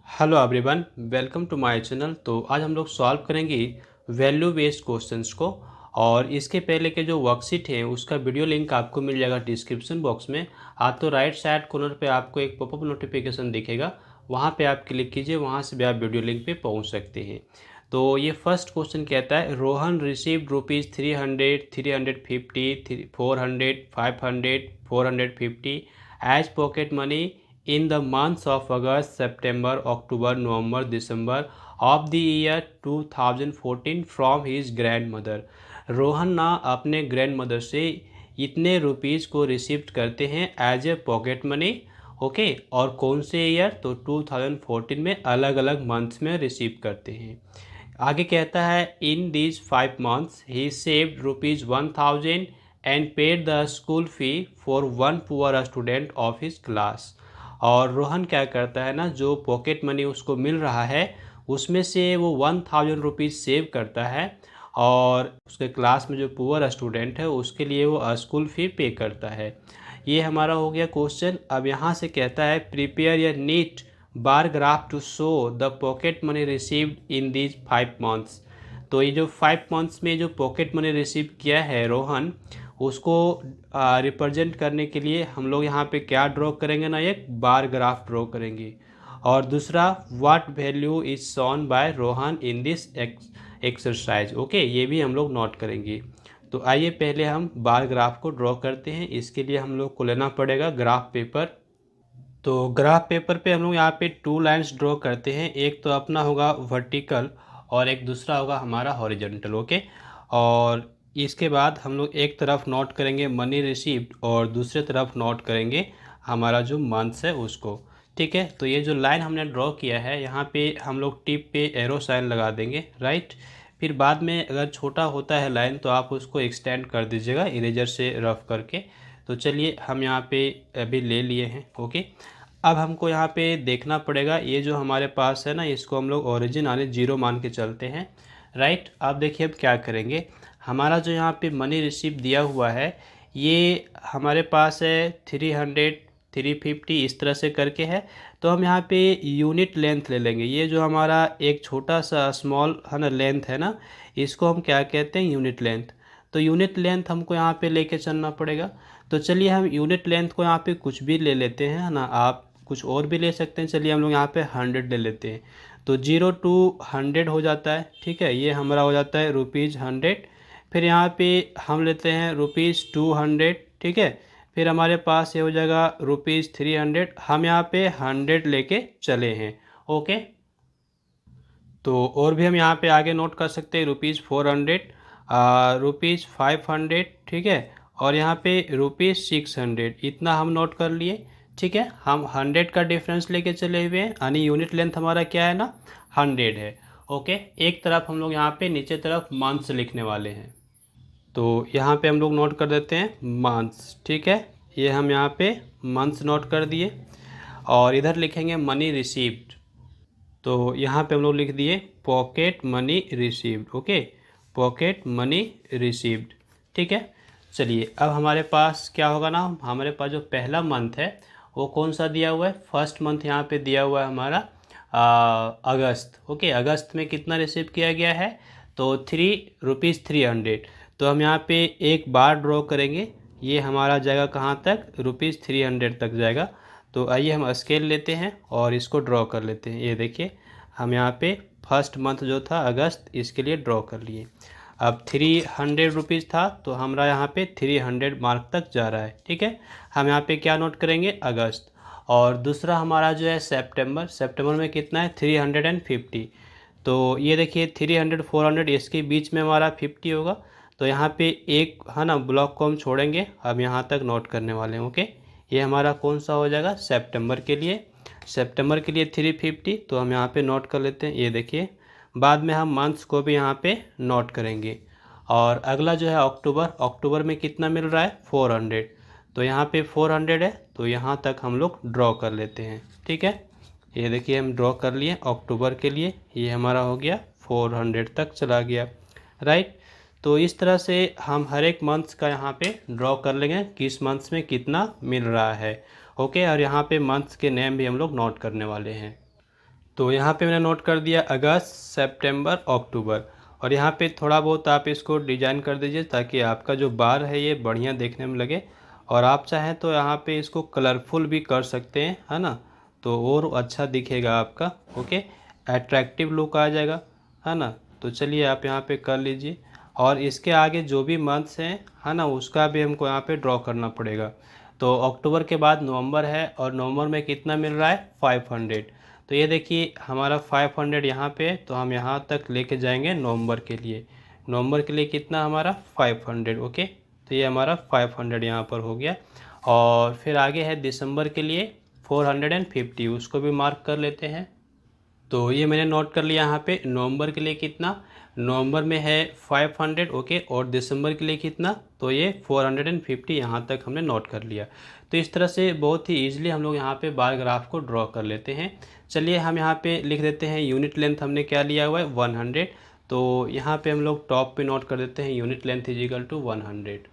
Hello everyone, welcome to my channel. तो आज हम लोग सॉल्व करेंगे वैल्यू बेस्ड क्वेश्चंस को। और इसके पहले के जो वर्कशीट है उसका वीडियो लिंक आपको मिल जाएगा डिस्क्रिप्शन बॉक्स में। आप तो राइट साइड कॉर्नर पे आपको एक पॉपअप नोटिफिकेशन दिखेगा, वहाँ पे आप क्लिक कीजिए, वहाँ से भी आप वीडियो लिंक पे पहुँच सकते हैं। तो ये फर्स्ट क्वेश्चन कहता है, Rohan received rupees 300, 350, 400, 500, 450 as pocket money in the months of August, September, October, November, December of the year 2014 from his grandmother। Rohan ना अपने ग्रैंड मदर से इतने रुपीज़ को रिसीव करते हैं as a pocket money. Okay, और कौन से ईयर? तो 2014 में अलग अलग मंथ्स में रिसीव करते हैं। आगे कहता है, इन these 5 months he saved rupees 1000 and paid the school fee for one poor student of his class. और रोहन क्या करता है ना, जो पॉकेट मनी उसको मिल रहा है उसमें से वो 1000 रुपीज़ सेव करता है और उसके क्लास में जो पुअर स्टूडेंट है उसके लिए वो स्कूल फ़ी पे करता है। ये हमारा हो गया क्वेश्चन। अब यहाँ से कहता है, prepare a neat bar graph to show the pocket money received in these 5 months। तो ये जो 5 months में जो पॉकेट मनी रिसीव किया है रोहन, उसको रिप्रेजेंट करने के लिए हम लोग यहाँ पे क्या ड्रॉ करेंगे ना, एक बार ग्राफ ड्रॉ करेंगे। और दूसरा, what value is shown by Rohan in this exercise. Okay, ये भी हम लोग नोट करेंगे। तो आइए पहले हम बार ग्राफ को ड्रॉ करते हैं। इसके लिए हम लोग को लेना पड़ेगा ग्राफ पेपर। तो ग्राफ पेपर पे हम लोग यहाँ पे 2 लाइन्स ड्रॉ करते हैं। एक तो अपना होगा वर्टिकल और एक दूसरा होगा हमारा हॉरिजॉन्टल। ओके, और इसके बाद हम लोग एक तरफ नोट करेंगे मनी रिसीव्ड और दूसरे तरफ नोट करेंगे हमारा जो मंथ्स है उसको। ठीक है, तो ये जो लाइन हमने ड्रॉ किया है यहाँ पे हम लोग टिप पे एरो साइन लगा देंगे, राइट। फिर बाद में अगर छोटा होता है लाइन तो आप उसको एक्सटेंड कर दीजिएगा इरेजर से रफ करके। तो चलिए हम यहाँ पे अभी ले लिए हैं। ओके, अब हमको यहाँ पे देखना पड़ेगा, ये जो हमारे पास है ना, इसको हम लोग ओरिजिन यानी 0 मान के चलते हैं, राइट। अब देखिए अब क्या करेंगे, हमारा जो यहाँ पे मनी रिसीव दिया हुआ है ये हमारे पास है 300, 350 इस तरह से करके है। तो हम यहाँ पे यूनिट लेंथ ले लेंगे। ये जो हमारा एक छोटा सा स्मॉल है ना लेंथ है ना, इसको हम क्या कहते हैं? Unit length. तो यूनिट लेंथ हमको यहाँ पे लेके चलना पड़ेगा। तो चलिए हम यूनिट लेंथ को यहाँ पे कुछ भी ले लेते हैं ना, आप कुछ और भी ले सकते हैं। चलिए हम लोग यहाँ पे 100 ले लेते हैं। तो 0 to 100 हो जाता है। ठीक है, ये हमारा हो जाता है ₹100। फिर यहाँ पे हम लेते हैं ₹200। ठीक है, फिर हमारे पास ये हो जाएगा ₹300। हम यहाँ पे 100 लेके चले हैं। ओके, तो और भी हम यहाँ पे आगे नोट कर सकते हैं ₹400, ₹500। ठीक है, और यहाँ पे ₹600, इतना हम नोट कर लिए। ठीक है, हम 100 का डिफरेंस लेके चले हुए हैं, यानी यूनिट लेंथ हमारा क्या है ना, 100 है। ओके, एक तरफ हम लोग यहाँ पे नीचे तरफ मंथ्स लिखने वाले हैं। तो यहाँ पे हम लोग नोट कर देते हैं मंथ्स। ठीक है, ये हम यहाँ पे मंथ्स नोट कर दिए और इधर लिखेंगे मनी रिसीव्ड। तो यहाँ पे हम लोग लिख दिए pocket money received. Okay, pocket money received. ठीक है, चलिए अब हमारे पास क्या होगा ना, हमारे पास जो पहला मंथ है वो कौन सा दिया हुआ है? फर्स्ट मंथ यहाँ पे दिया हुआ है हमारा अगस्त। ओके, अगस्त में कितना रिसीव किया गया है? तो ₹300। तो हम यहाँ पे एक बार ड्रॉ करेंगे, ये हमारा जाएगा कहाँ तक? ₹300 तक जाएगा। तो आइए हम स्केल लेते हैं और इसको ड्रॉ कर लेते हैं। ये देखिए हम यहाँ पे फर्स्ट मंथ जो था अगस्त, इसके लिए ड्रॉ कर लिए। अब ₹300 था तो हमारा यहाँ पे 300 मार्क तक जा रहा है। ठीक है, हम यहाँ पे क्या नोट करेंगे? अगस्त। और दूसरा हमारा जो है सितंबर, सितंबर में कितना है? 350। तो ये देखिए 300, 400 इसके बीच में हमारा 50 होगा। तो यहाँ पे एक है ना ब्लॉक को हम छोड़ेंगे, हम यहाँ तक नोट करने वाले हैं। ओके, ये हमारा कौन सा हो जाएगा? सितंबर के लिए। सितंबर के लिए 350, तो हम यहाँ पे नोट कर लेते हैं। ये देखिए बाद में हम मंथ्स को भी यहाँ पे नोट करेंगे। और अगला जो है अक्टूबर, अक्टूबर में कितना मिल रहा है? 400। तो यहाँ पे 400 है, तो यहाँ तक हम लोग ड्रॉ कर लेते हैं। ठीक है, ये देखिए हम ड्रॉ कर लिए अक्टूबर के लिए, ये हमारा हो गया 400 तक चला गया, राइट। तो इस तरह से हम हर एक मंथ्स का यहाँ पे ड्रॉ कर लेंगे, किस मंथ्स में कितना मिल रहा है। ओके, और यहाँ पे मंथ्स के नेम भी हम लोग नोट करने वाले हैं। तो यहाँ पे मैंने नोट कर दिया अगस्त, सितंबर, अक्टूबर। और यहाँ पे थोड़ा बहुत आप इसको डिजाइन कर दीजिए ताकि आपका जो बार है ये बढ़िया देखने में लगे। और आप चाहें तो यहाँ पे इसको कलरफुल भी कर सकते हैं, है ना, तो और अच्छा दिखेगा आपका। ओके, अट्रैक्टिव लुक आ जाएगा, है ना। तो चलिए आप यहाँ पे कर लीजिए। और इसके आगे जो भी मंथ्स हैं, है ना, उसका भी हमको यहाँ पे ड्रॉ करना पड़ेगा। तो अक्टूबर के बाद नवंबर है, और नवंबर में कितना मिल रहा है, 500। तो ये देखिए हमारा 500 यहाँ पे, तो हम यहाँ तक लेके जाएंगे नवंबर के लिए। नवंबर के लिए कितना हमारा 500। ओके, तो ये हमारा 500 यहाँ पर हो गया। और फिर आगे है दिसंबर के लिए 450, उसको भी मार्क कर लेते हैं। तो ये मैंने नोट कर लिया यहाँ पे। नवंबर के लिए कितना, नवंबर में है 500। ओके, और दिसंबर के लिए कितना, तो ये 450 यहाँ तक हमने नोट कर लिया। तो इस तरह से बहुत ही ईजिली हम लोग यहाँ पे बार ग्राफ को ड्रॉ कर लेते हैं। चलिए हम यहाँ पे लिख देते हैं यूनिट लेंथ हमने क्या लिया हुआ है, 100। तो यहाँ पे हम लोग टॉप पे नोट कर देते हैं unit length is equal to 100।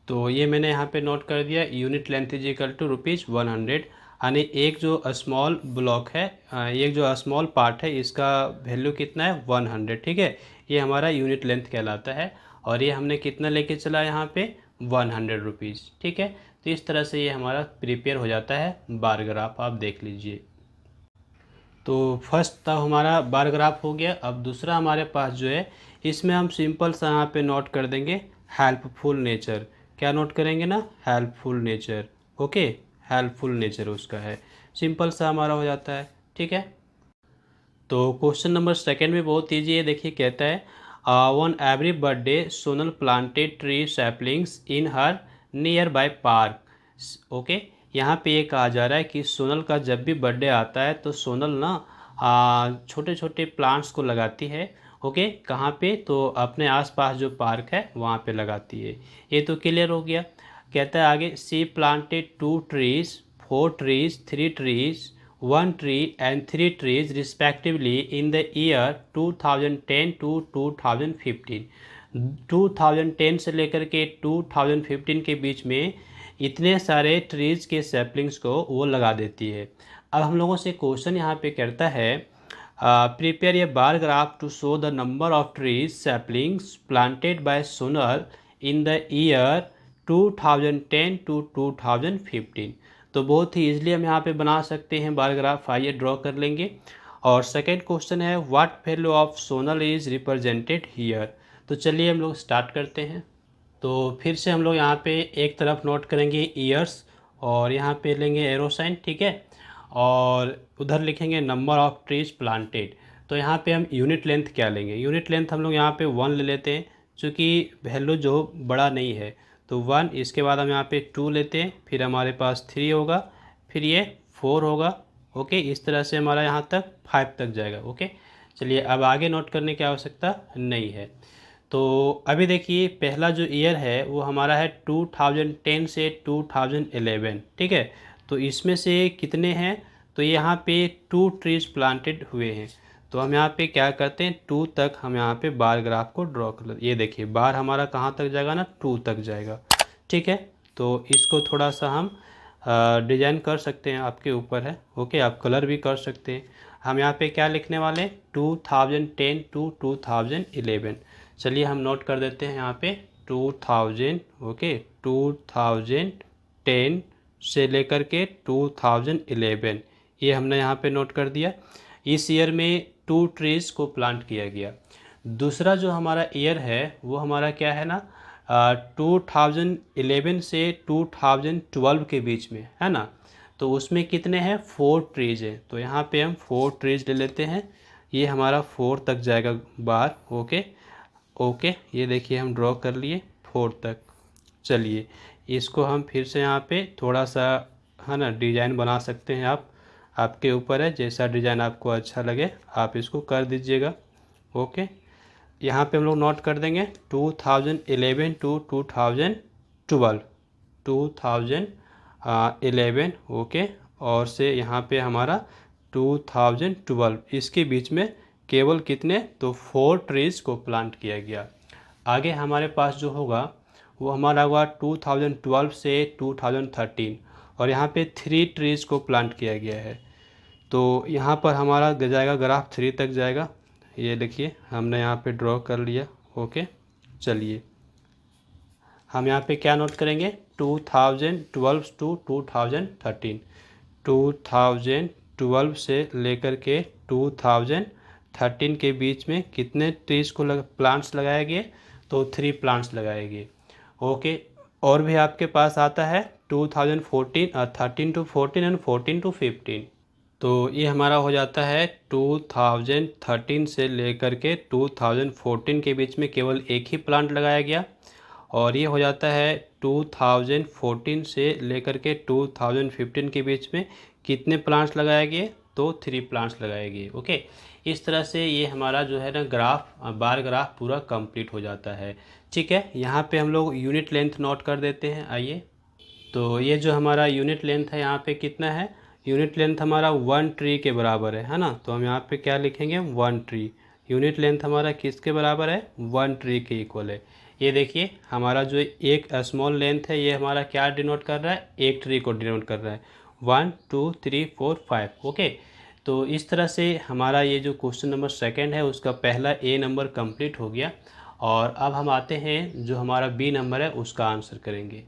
तो ये मैंने यहाँ पे नोट कर दिया unit length is equal to ₹100। यानी एक जो स्मॉल ब्लॉक है, एक जो स्मॉल पार्ट है, इसका वैल्यू कितना है, 100। ठीक है, ये हमारा यूनिट लेंथ कहलाता है। और ये हमने कितना लेके चला यहाँ पे, ₹100। ठीक है, तो इस तरह से ये हमारा प्रिपेयर हो जाता है बार ग्राफ, आप देख लीजिए। तो फर्स्ट था हमारा बार ग्राफ हो गया। अब दूसरा हमारे पास जो है, इसमें हम सिंपल सा यहाँ पे नोट कर देंगे हेल्पफुल नेचर। क्या नोट करेंगे ना, helpful nature. Okay, helpful nature उसका है, सिंपल सा हमारा हो जाता है। ठीक है, तो क्वेश्चन नंबर सेकंड में बहुत ईजी है। देखिए कहता है on every birthday Sonal planted tree saplings in her near by park. Okay, यहाँ पे ये कहा जा रहा है कि सोनल का जब भी बर्थडे आता है तो सोनल ना छोटे छोटे प्लांट्स को लगाती है। ओके, कहाँ पे, तो अपने आसपास जो पार्क है वहाँ पे लगाती है। ये तो क्लियर हो गया। कहता है आगे सी planted 2 trees, 4 trees, 3 trees, 1 tree and 3 trees respectively in the year 2010 to 2015। 2010 से लेकर के 2015 के बीच में इतने सारे ट्रीज़ के सैपलिंग्स को वो लगा देती है। अब हम लोगों से क्वेश्चन यहाँ पे करता है prepare a bar graph to show the number of trees saplings planted by Sonal in the year 2010 to 2015। तो बहुत ही ईजिली हम यहाँ पे बना सकते हैं बार ग्राफ। आइए ड्रॉ कर लेंगे। और सेकंड क्वेश्चन है what value of Sonal is represented here. तो चलिए हम लोग स्टार्ट करते हैं। तो फिर से हम लोग यहाँ पे एक तरफ नोट करेंगे ईयर्स, और यहाँ पे लेंगे एरो साइन। ठीक है, और उधर लिखेंगे नंबर ऑफ ट्रीज प्लांटेड। तो यहाँ पे हम यूनिट लेंथ क्या लेंगे, यूनिट लेंथ हम लोग यहाँ पे 1 ले लेते हैं, चूँकि वैल्यू जो बड़ा नहीं है तो 1। इसके बाद हम यहाँ पे 2 लेते हैं, फिर हमारे पास 3 होगा, फिर ये 4 होगा। ओके, इस तरह से हमारा यहाँ तक 5 तक जाएगा। ओके, चलिए अब आगे नोट करने की आवश्यकता नहीं है। तो अभी देखिए पहला जो ईयर है वो हमारा है 2010 से 2011। ठीक है, तो इसमें से कितने हैं, तो यहाँ पे 2 ट्रीज प्लांटेड हुए हैं। तो हम यहाँ पे क्या करते हैं, 2 तक हम यहाँ पे बार ग्राफ को ड्रॉ कर लेते। ये देखिए बार हमारा कहाँ तक जाएगा ना, 2 तक जाएगा। ठीक है, तो इसको थोड़ा सा हम डिजाइन कर सकते हैं, आपके ऊपर है। ओके, आप कलर भी कर सकते हैं। हम यहाँ पे क्या लिखने वाले हैं, 2010 टू 2011। चलिए हम नोट कर देते हैं यहाँ पे 2000। ओके, 2010 से लेकर के 2011, ये हमने यहाँ पे नोट कर दिया। इस ईयर में 2 ट्रीज़ को प्लांट किया गया। दूसरा जो हमारा ईयर है वो हमारा क्या है ना, 2011 से 2012 के बीच में, है ना। तो उसमें कितने हैं, 4 ट्रीज़ हैं। तो यहाँ पे हम 4 ट्रीज़ ले लेते हैं। ये हमारा 4 तक जाएगा बार। ओके ओके, ये देखिए हम ड्रॉ कर लिए 4 तक। चलिए इसको हम फिर से यहाँ पे थोड़ा सा, है ना, डिज़ाइन बना सकते हैं। आप, आपके ऊपर है, जैसा डिज़ाइन आपको अच्छा लगे आप इसको कर दीजिएगा। ओके, यहाँ पे हम लोग नोट कर देंगे 2011 टू 2012, 2011। ओके, और से यहाँ पे हमारा 2012, इसके बीच में केवल कितने, तो 4 ट्रीज़ को प्लांट किया गया। आगे हमारे पास जो होगा वो हमारा होगा 2012 से 2013, और यहाँ पे 3 ट्रीज़ को प्लांट किया गया है। तो यहाँ पर हमारा जाएगा ग्राफ 3 तक जाएगा। ये देखिए हमने यहाँ पे ड्रॉ कर लिया। ओके, चलिए हम यहाँ पे क्या नोट करेंगे, 2012 टू 2013, 2012 से लेकर के 2013 के बीच में कितने ट्रीज को प्लांट्स लगाए गए, तो 3 प्लांट्स लगाए गए। ओके, और भी आपके पास आता है 2014 13 टू 14 एंड 14 टू 15। तो ये हमारा हो जाता है 2013 से लेकर के 2014 के बीच में केवल एक ही प्लांट लगाया गया। और ये हो जाता है 2014 से लेकर के 2015 के बीच में कितने प्लांट्स लगाए गए, तो 3 प्लांट्स लगाए गए। ओके, इस तरह से ये हमारा जो है ना ग्राफ, बार ग्राफ पूरा कंप्लीट हो जाता है। ठीक है, यहाँ पे हम लोग यूनिट लेंथ नोट कर देते हैं। आइए, तो ये जो हमारा यूनिट लेंथ है यहाँ पे कितना है, यूनिट लेंथ हमारा 1 ट्री के बराबर है ना। तो हम यहाँ पे क्या लिखेंगे, 1 ट्री। यूनिट लेंथ हमारा किसके बराबर है, 1 ट्री के इक्वल है। ये देखिए हमारा जो एक स्मॉल लेंथ है ये हमारा क्या डिनोट कर रहा है, एक ट्री को डिनोट कर रहा है, 1 2 3 4 5। ओके, तो इस तरह से हमारा ये जो क्वेश्चन नंबर 2 है उसका पहला ए नंबर कंप्लीट हो गया। और अब हम आते हैं जो हमारा बी नंबर है उसका आंसर करेंगे।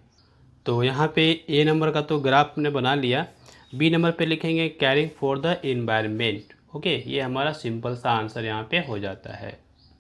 तो यहाँ पे ए नंबर का तो ग्राफ हमने बना लिया, बी नंबर पे लिखेंगे carrying for the environment. Okay, ये हमारा सिंपल सा आंसर यहाँ पे हो जाता है।